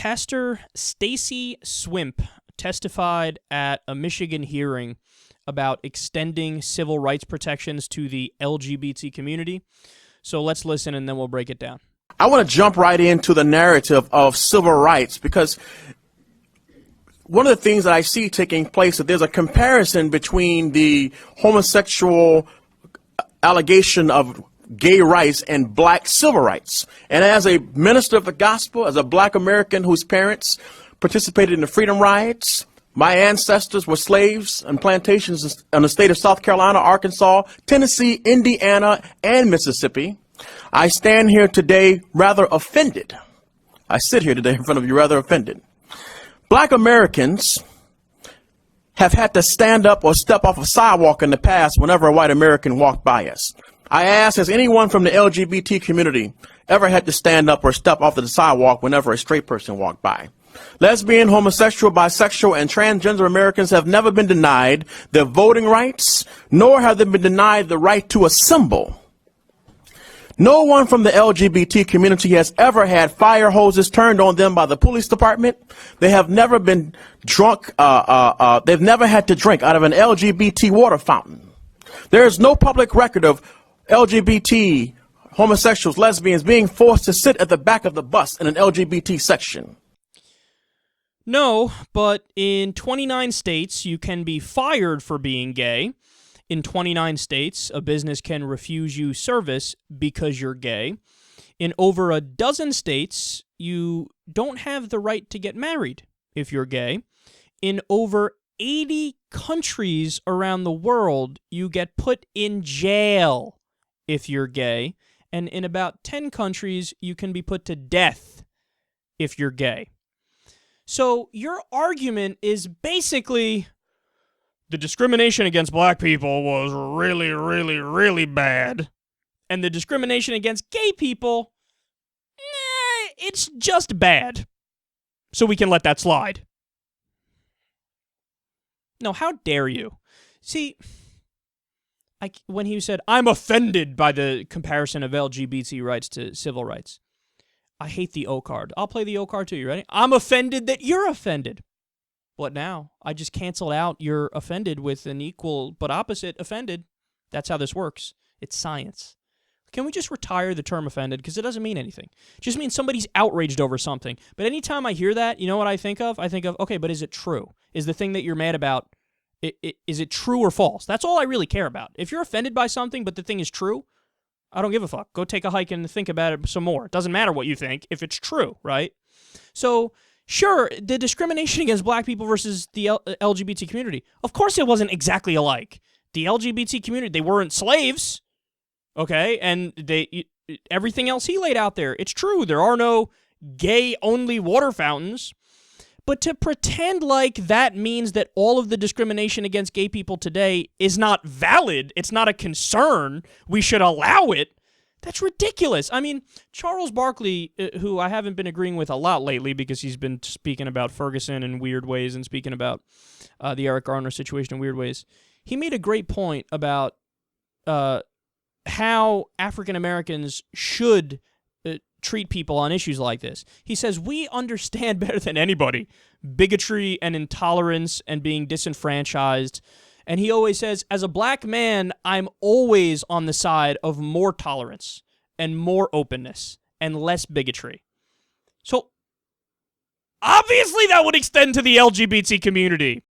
Pastor Stacy Swimp testified at a Michigan hearing about extending civil rights protections to the LGBT community. So let's listen and then we'll break it down. I want to jump right into the narrative of civil rights because one of the things that I see taking place is that there's a comparison between the homosexual allegation of gay rights and black civil rights. And as a minister of the gospel, as a black American whose parents participated in the freedom riots, my ancestors were slaves on plantations in the state of South Carolina, Arkansas, Tennessee, Indiana, and Mississippi. I stand here today rather offended. I sit here today in front of you rather offended. Black Americans have had to stand up or step off a sidewalk in the past whenever a white American walked by us. I ask, has anyone from the LGBT community ever had to stand up or step off the sidewalk whenever a straight person walked by? Lesbian, homosexual, bisexual, and transgender Americans have never been denied their voting rights, nor have they been denied the right to assemble. No one from the LGBT community has ever had fire hoses turned on them by the police department. They have never been drunk. They've never had to drink out of an LGBT water fountain. There is no public record of LGBT, homosexuals, lesbians being forced to sit at the back of the bus in an LGBT section. No, but in 29 states, you can be fired for being gay. In 29 states, a business can refuse you service because you're gay. In over a dozen states, you don't have the right to get married if you're gay. In over 80 countries around the world, you get put in jail if you're gay. And in about 10 countries, you can be put to death if you're gay. So your argument is basically the discrimination against black people was really, really, really bad. And the discrimination against gay people, it's just bad. So we can let that slide. No, how dare you? See, when he said, I'm offended by the comparison of LGBT rights to civil rights. I hate the O card. I'll play the O card too. You ready? I'm offended that you're offended. What now? I just canceled out you're offended with an equal but opposite offended. That's how this works. It's science. Can we just retire the term offended? Because it doesn't mean anything. It just means somebody's outraged over something. But anytime I hear that, you know what I think of? I think of, okay, but is it true? Is the thing that you're mad about, is it true or false? That's all I really care about. If you're offended by something, but the thing is true, I don't give a fuck. Go take a hike and think about it some more. It doesn't matter what you think if it's true, right? So, sure, the discrimination against black people versus the LGBT community, of course it wasn't exactly alike. The LGBT community, they weren't slaves, okay? And everything else he laid out there, it's true. There are no gay-only water fountains. But to pretend like that means that all of the discrimination against gay people today is not valid, it's not a concern, we should allow it, that's ridiculous. I mean, Charles Barkley, who I haven't been agreeing with a lot lately because he's been speaking about Ferguson in weird ways and speaking about the Eric Garner situation in weird ways, he made a great point about how African Americans should treat people on issues like this. He says, we understand better than anybody bigotry and intolerance and being disenfranchised. And he always says, as a black man, I'm always on the side of more tolerance and more openness and less bigotry. So, obviously that would extend to the LGBT community.